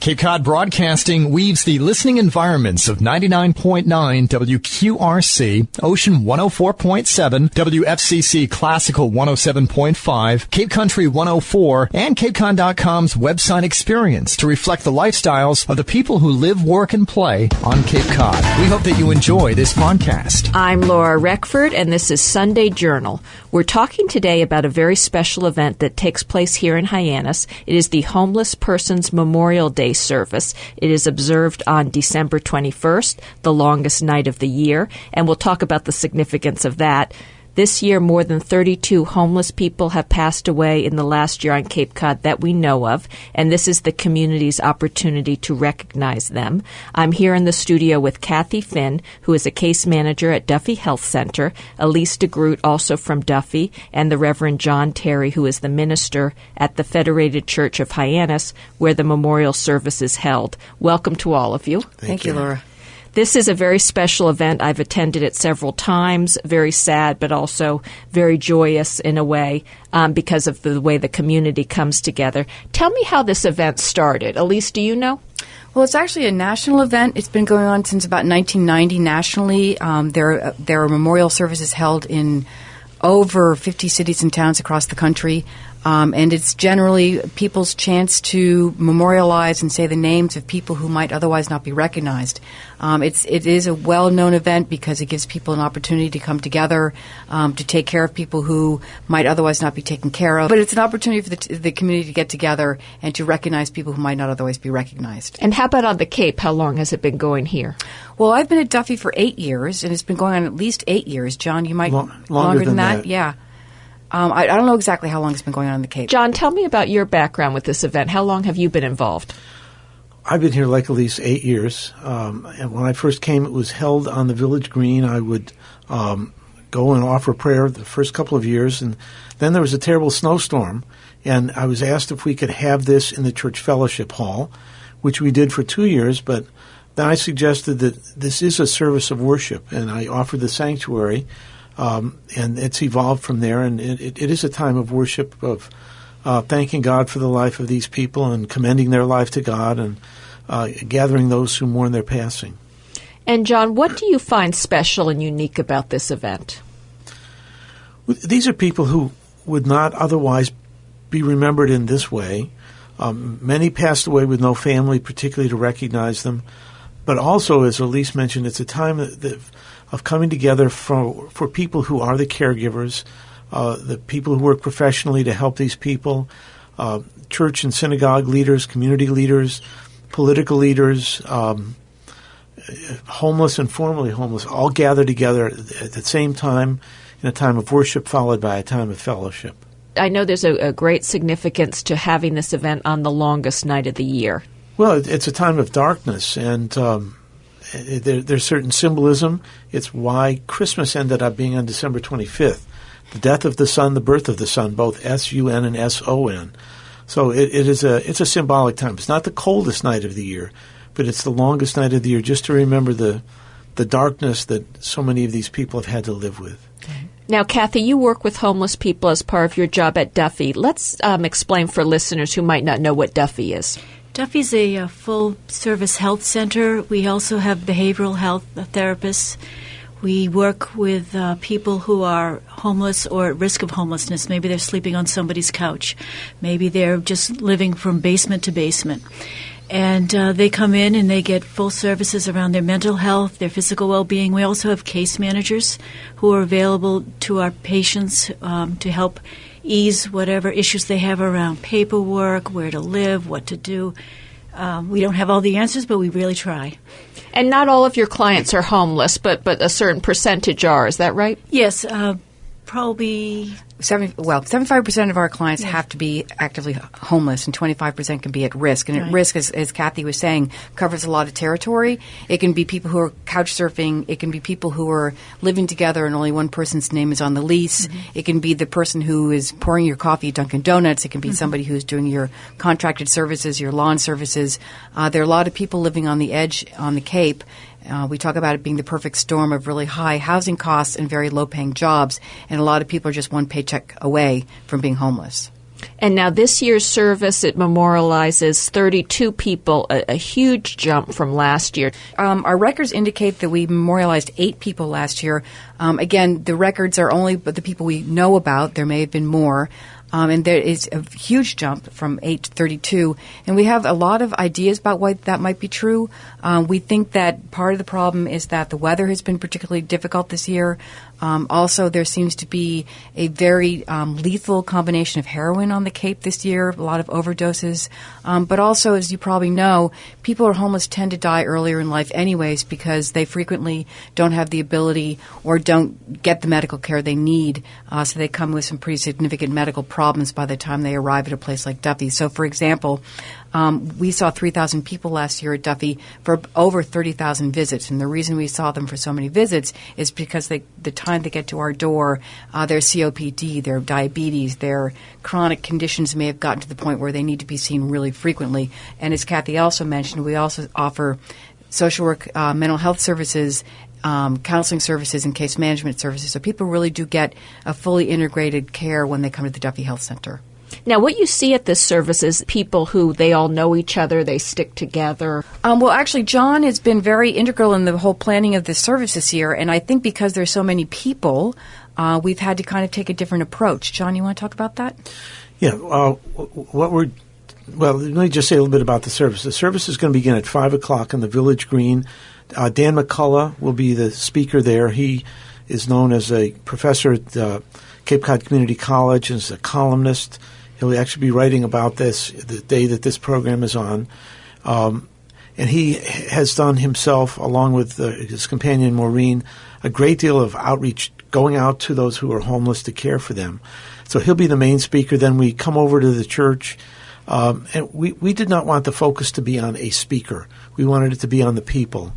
Cape Cod Broadcasting weaves the listening environments of 99.9 WQRC, Ocean 104.7, WFCC Classical 107.5, Cape Country 104, and CapeCon.com's website experience to reflect the lifestyles of the people who live, work, and play on Cape Cod. We hope that you enjoy this podcast. I'm Laura Reckford, and this is Sunday Journal. We're talking today about a very special event that takes place here in Hyannis. It is the Homeless Persons Memorial Day service. It is observed on December 21st, the longest night of the year, and we'll talk about the significance of that. This year, more than 32 homeless people have passed away in the last year on Cape Cod that we know of, and this is the community's opportunity to recognize them. I'm here in the studio with Kathy Finn, who is a case manager at Duffy Health Center, Elise DeGroot, also from Duffy, and the Reverend John Terry, who is the minister at the Federated Church of Hyannis, where the memorial service is held. Welcome to all of you. Thank you, Laura. This is a very special event. I've attended it several times, very sad, but also very joyous in a way because of the way the community comes together. Tell me how this event started. Elise, do you know? Well, it's actually a national event. It's been going on since about 1990 nationally. There are memorial services held in over 50 cities and towns across the country. And it's generally people's chance to memorialize and say the names of people who might otherwise not be recognized. It is a well-known event because it gives people an opportunity to come together, to take care of people who might otherwise not be taken care of. But it's an opportunity for the community to get together and to recognize people who might not otherwise be recognized. And how about on the Cape? How long has it been going here? Well, I've been at Duffy for 8 years, and it's been going on at least 8 years. John, you might longer than that. Yeah. I don't know exactly how long it's been going on the Cape. John, tell me about your background with this event. How long have you been involved? I've been here like at least 8 years. And when I first came, it was held on the village green. I would go and offer prayer the first couple of years. And then there was a terrible snowstorm. And I was asked if we could have this in the church fellowship hall, which we did for 2 years. But then I suggested that this is a service of worship. And I offered the sanctuary. And it's evolved from there, and it is a time of worship, of thanking God for the life of these people and commending their life to God and gathering those who mourn their passing. And John, what do you find special and unique about this event? These are people who would not otherwise be remembered in this way. Many passed away with no family, particularly to recognize them. But also, as Elise mentioned, it's a time of coming together for people who are the caregivers, the people who work professionally to help these people, church and synagogue leaders, community leaders, political leaders, homeless and formerly homeless, all gather together at the same time in a time of worship followed by a time of fellowship. I know there's a great significance to having this event on the longest night of the year. Well, it's a time of darkness, and there's certain symbolism. It's why Christmas ended up being on December 25th. The death of the sun, the birth of the sun, both S-U-N and S-O-N. So it's a symbolic time. It's not the coldest night of the year, but it's the longest night of the year, just to remember the darkness that so many of these people have had to live with. Now, Kathy, you work with homeless people as part of your job at Duffy. Let's explain for listeners who might not know what Duffy is. Duffy's a full-service health center. We also have behavioral health therapists. We work with people who are homeless or at risk of homelessness. Maybe they're sleeping on somebody's couch. Maybe they're just living from basement to basement. And they come in and they get full services around their mental health, their physical well-being. We also have case managers who are available to our patients to help ease whatever issues they have around paperwork, where to live, what to do. We don't have all the answers, but we really try. And not all of your clients are homeless, but a certain percentage are. Is that right? Yes, probably 75% of our clients have to be actively homeless, and 25% can be at risk. And at risk, as Kathy was saying, covers a lot of territory. It can be people who are couch surfing. It can be people who are living together and only one person's name is on the lease. Mm-hmm. It can be the person who is pouring your coffee at Dunkin' Donuts. It can be somebody who's doing your contracted services, your lawn services. There are a lot of people living on the edge on the Cape. We talk about it being the perfect storm of really high housing costs and very low-paying jobs, and a lot of people are just one paycheck away from being homeless. And now this year's service, it memorializes 32 people, a huge jump from last year. Our records indicate that we memorialized 8 people last year. Again, the records are only the people we know about. There may have been more. And there is a huge jump from 8 to 32. And we have a lot of ideas about why that might be true. We think that part of the problem is that the weather has been particularly difficult this year. Also, there seems to be a very lethal combination of heroin on the Cape this year, a lot of overdoses. But also, as you probably know, people who are homeless tend to die earlier in life anyways because they frequently don't have the ability or don't get the medical care they need. So they come with some pretty significant medical problems by the time they arrive at a place like Duffy. So, for example, we saw 3,000 people last year at Duffy for over 30,000 visits. And the reason we saw them for so many visits is because the time they get to our door, their COPD, their diabetes, their chronic conditions may have gotten to the point where they need to be seen really frequently. And as Kathy also mentioned, we also offer social work, mental health services, counseling services, and case management services. So people really do get a fully integrated care when they come to the Duffy Health Center. Now, what you see at this service is people who they all know each other, they stick together. Well, actually, John has been very integral in the whole planning of this service this year, and I think because there's so many people, we've had to kind of take a different approach. John, you want to talk about that? Yeah. Let me just say a little bit about the service. The service is going to begin at 5 o'clock on the Village Green. Dan McCullough will be the speaker there. He is known as a professor at Cape Cod Community College and is a columnist. He'll actually be writing about this the day that this program is on. And he has done himself, along with his companion Maureen, a great deal of outreach, going out to those who are homeless to care for them. So he'll be the main speaker. Then we come over to the church. And we did not want the focus to be on a speaker. We wanted it to be on the people.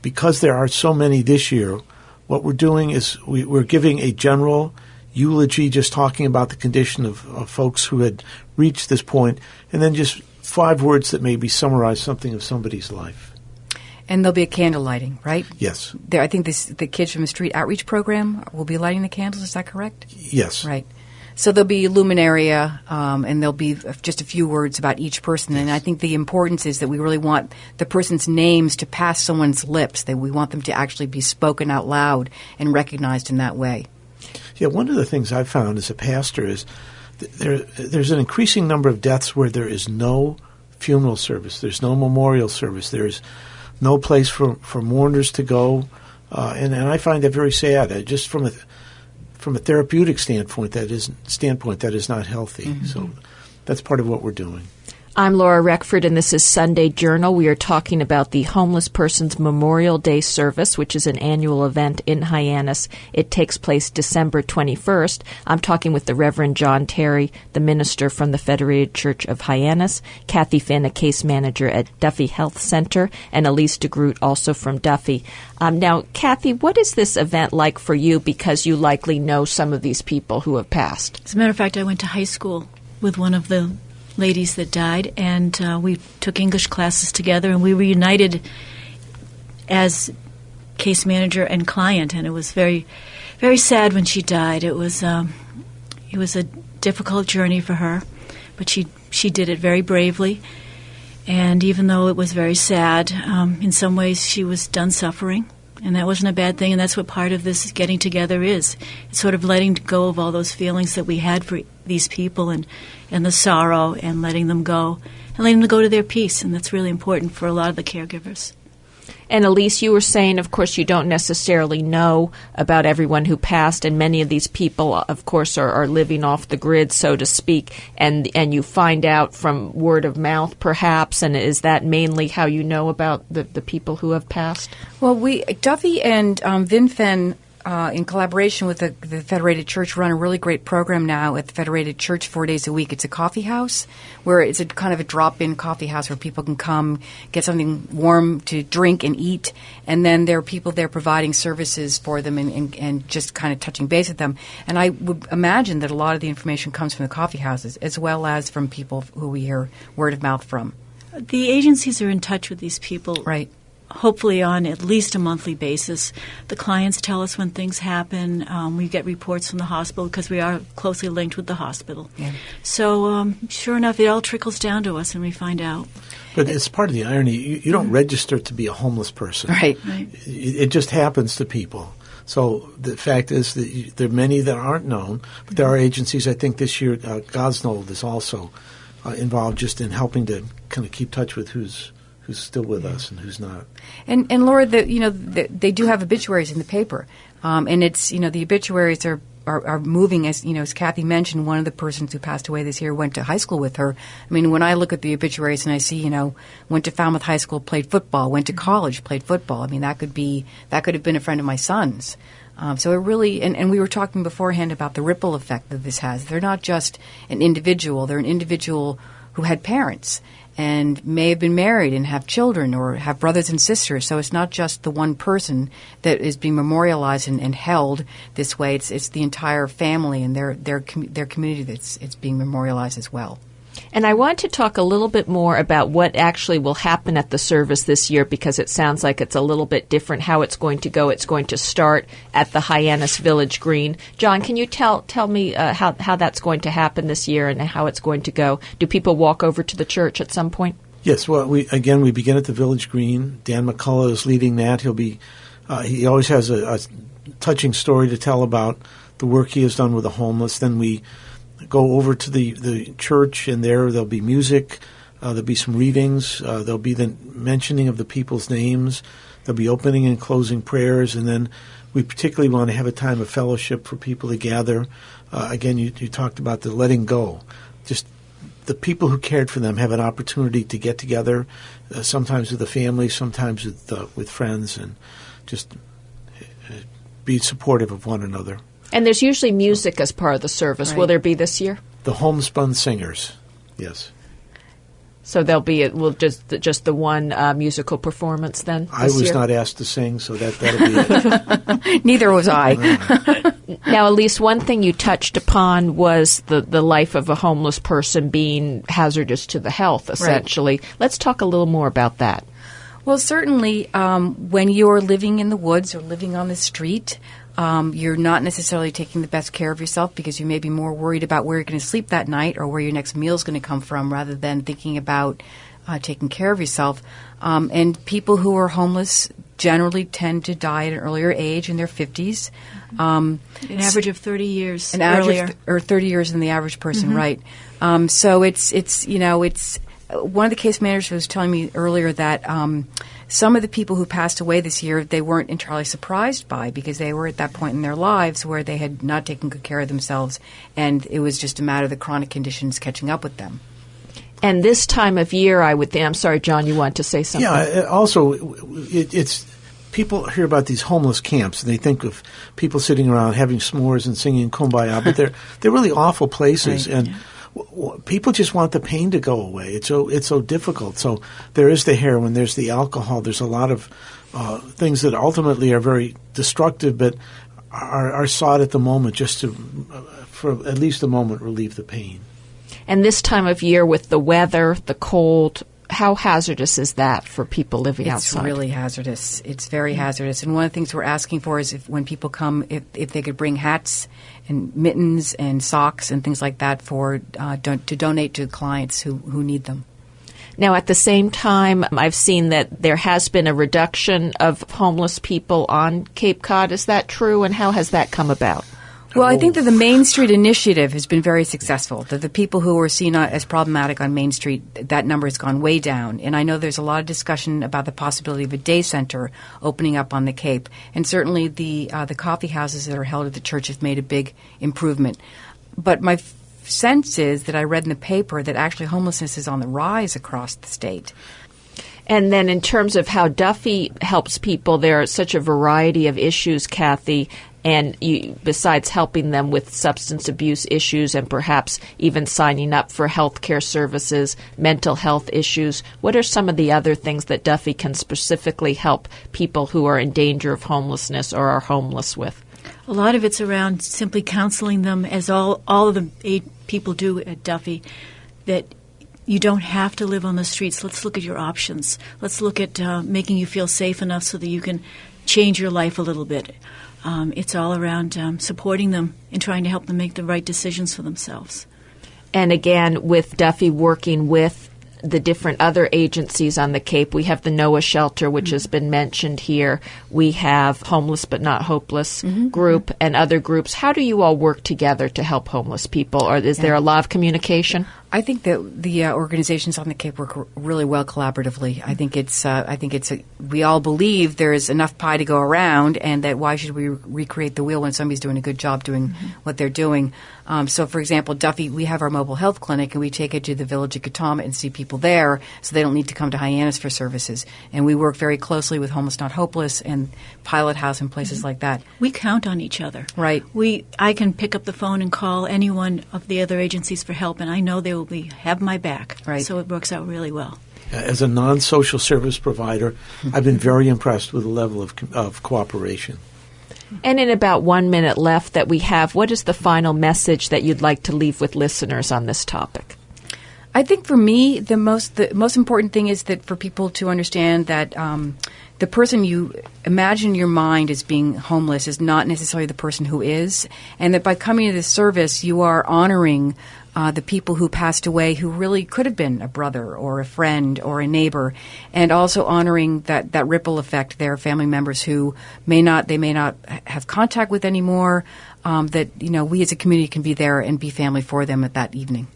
Because there are so many this year, what we're doing is we're giving a general eulogy, just talking about the condition of folks who had reached this point, and then just 5 words that maybe summarize something of somebody's life. And there'll be a candle lighting, right? Yes. I think the kids from the street outreach program will be lighting the candles. Is that correct? Yes. Right. So there'll be luminaria, and there'll be just a few words about each person. And I think the importance is that we really want the person's names to pass someone's lips, that we want them to actually be spoken out loud and recognized in that way. Yeah, one of the things I've found as a pastor is there's an increasing number of deaths where there is no funeral service, there's no memorial service, there's no place for mourners to go, and I find that very sad. Just from a therapeutic standpoint, that is not healthy. Mm-hmm. So that's part of what we're doing. I'm Laura Reckford, and this is Sunday Journal. We are talking about the Homeless Persons Memorial Day Service, which is an annual event in Hyannis. It takes place December 21st. I'm talking with the Reverend John Terry, the minister from the Federated Church of Hyannis, Kathy Finn, a case manager at Duffy Health Center, and Elise DeGroot, also from Duffy. Now, Kathy, what is this event like for you, because you likely know some of these people who have passed? As a matter of fact, I went to high school with one of the ladies that died, and we took English classes together, and we were united as case manager and client, and it was very, very sad when she died. It was a difficult journey for her, but she did it very bravely, and even though it was very sad, in some ways she was done suffering, and that wasn't a bad thing, and that's what part of this getting together is. It's sort of letting go of all those feelings that we had for these people and the sorrow, and letting them go, and letting them go to their peace, and that's really important for a lot of the caregivers. And Elise, you were saying, of course, you don't necessarily know about everyone who passed, and many of these people, of course, are living off the grid, so to speak, and you find out from word of mouth, perhaps, and is that mainly how you know about the people who have passed? Well, Duffy and VinFen, in collaboration with the Federated Church, run a really great program now at the Federated Church 4 days a week. It's a coffee house where it's a kind of a drop-in coffee house where people can come, get something warm to drink and eat, and then there are people there providing services for them and just kind of touching base with them. And I would imagine that a lot of the information comes from the coffee houses as well as from people who we hear word of mouth from. The agencies are in touch with these people. Right. hopefully on at least a monthly basis. The clients tell us when things happen. We get reports from the hospital because we are closely linked with the hospital. Yeah. So sure enough, it all trickles down to us and we find out. But it's part of the irony. You don't register to be a homeless person. Right. It just happens to people. So the fact is that there are many that aren't known, but there are agencies. I think this year Gosnold is also involved just in helping to kind of keep touch with who's still with us and who's not. And Laura, they do have obituaries in the paper, and it's the obituaries are moving. As Kathy mentioned, one of the persons who passed away this year went to high school with her. I mean, when I look at the obituaries and I see went to Falmouth High School, played football, went to college, played football. I mean, that could have been a friend of my son's. So it really, and we were talking beforehand about the ripple effect that this has. They're not just an individual; they're an individual who had parents and may have been married and have children or have brothers and sisters. So it's not just the one person that is being memorialized and held this way. It's the entire family and their community that's it's being memorialized as well. And I want to talk a little bit more about what actually will happen at the service this year, because it sounds like it's a little bit different how it's going to go. It's going to start at the Hyannis Village Green. John, can you tell me how that's going to happen this year and how it's going to go? Do people walk over to the church at some point? Yes. Well, we begin at the Village Green. Dan McCullough is leading that. He always has a touching story to tell about the work he has done with the homeless. Then we go over to the church, and there'll be music. There'll be some readings. There'll be the mentioning of the people's names. There'll be opening and closing prayers, and then we particularly want to have a time of fellowship for people to gather. Again, you talked about the letting go. Just the people who cared for them have an opportunity to get together, sometimes with the family, sometimes with friends, and just be supportive of one another. And there's usually music as part of the service. Right. Will there be this year? The Homespun Singers, yes. So there'll be just the one musical performance then this I was year? not asked to sing, so that'll be it. Neither was I. Now, Elise, one thing you touched upon was the life of a homeless person being hazardous to the health, essentially. Right. Let's talk a little more about that. Well, certainly when you're living in the woods or living on the street, you're not necessarily taking the best care of yourself because you may be more worried about where you're going to sleep that night or where your next meal is going to come from rather than thinking about taking care of yourself. And people who are homeless generally tend to die at an earlier age, in their 50s. An average of 30 years earlier. Or 30 years than the average person, right. So it's one of the case managers was telling me earlier that some of the people who passed away this year, they weren't entirely surprised by because they were at that point in their lives where they had not taken good care of themselves, and it was just a matter of the chronic conditions catching up with them. And this time of year, I would think, I'm sorry, John, you want to say something? Yeah, also, it's people hear about these homeless camps, and they think of people sitting around having s'mores and singing Kumbaya, but they're really awful places, right. And people just want the pain to go away. It's so difficult. So there is the heroin, there's the alcohol, there's a lot of things that ultimately are very destructive, but are sought at the moment just to, for at least a moment, relieve the pain. And this time of year with the weather, the cold, how hazardous is that for people living outside? It's really hazardous. It's very hazardous. And one of the things we're asking for is when people come, if they could bring hats and mittens and socks and things like that to donate to clients who need them. Now, at the same time, I've seen that there has been a reduction of homeless people on Cape Cod. Is that true? And how has that come about? Well, I think that the Main Street initiative has been very successful. That the people who were seen as problematic on Main Street, that number has gone way down. And I know there's a lot of discussion about the possibility of a day center opening up on the Cape. And certainly the coffee houses that are held at the church have made a big improvement. But my sense is that I read in the paper that actually homelessness is on the rise across the state. And then in terms of how Duffy helps people, there are such a variety of issues, Kathy. And besides helping them with substance abuse issues and perhaps even signing up for health care services, mental health issues, what are some of the other things that Duffy can specifically help people who are in danger of homelessness or are homeless with? A lot of it's around simply counseling them, as all of the 8 people do at Duffy, that You don't have to live on the streets. Let's look at your options. Let's look at making you feel safe enough so that you can change your life a little bit. It's all around supporting them and trying to help them make the right decisions for themselves. And again, with Duffy working with the different other agencies on the Cape, we have the NOAA shelter, which has been mentioned here. We have Homeless But Not Hopeless group and other groups. How do you all work together to help homeless people? Or is there a lot of communication? I think that the organizations on the Cape work really well collaboratively. I think we all believe there is enough pie to go around, and that why should we recreate the wheel when somebody's doing a good job doing what they're doing? So, for example, Duffy, we have our mobile health clinic, and we take it to the village of Katama and see people there, so they don't need to come to Hyannis for services. And we work very closely with Homeless Not Hopeless and Pilot House and places like that. We count on each other. Right. I can pick up the phone and call any one of the other agencies for help, and I know they will have my back. Right. So it works out really well. As a non-social service provider, I've been very impressed with the level of cooperation. And in about 1 minute left that we have, what is the final message that you'd like to leave with listeners on this topic? I think for me, the most important thing is that for people to understand that the person you imagine in your mind as being homeless is not necessarily the person who is, and that by coming to this service, you are honoring the people who passed away who really could have been a brother or a friend or a neighbor, and also honoring that ripple effect, their family members who may not have contact with anymore, that we as a community can be there and be family for them at that evening.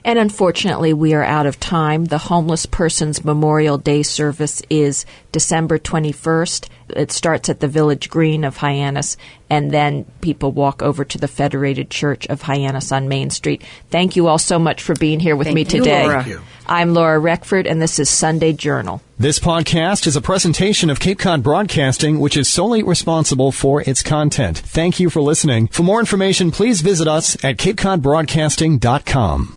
And unfortunately, we are out of time. The Homeless Persons Memorial Day service is December 21st. It starts at the Village Green of Hyannis, and then people walk over to the Federated Church of Hyannis on Main Street. Thank you all so much for being here with me today. Laura. Thank you. I'm Laura Reckford, and this is Sunday Journal. This podcast is a presentation of Cape Cod Broadcasting, which is solely responsible for its content. Thank you for listening. For more information, please visit us at capecodbroadcasting.com.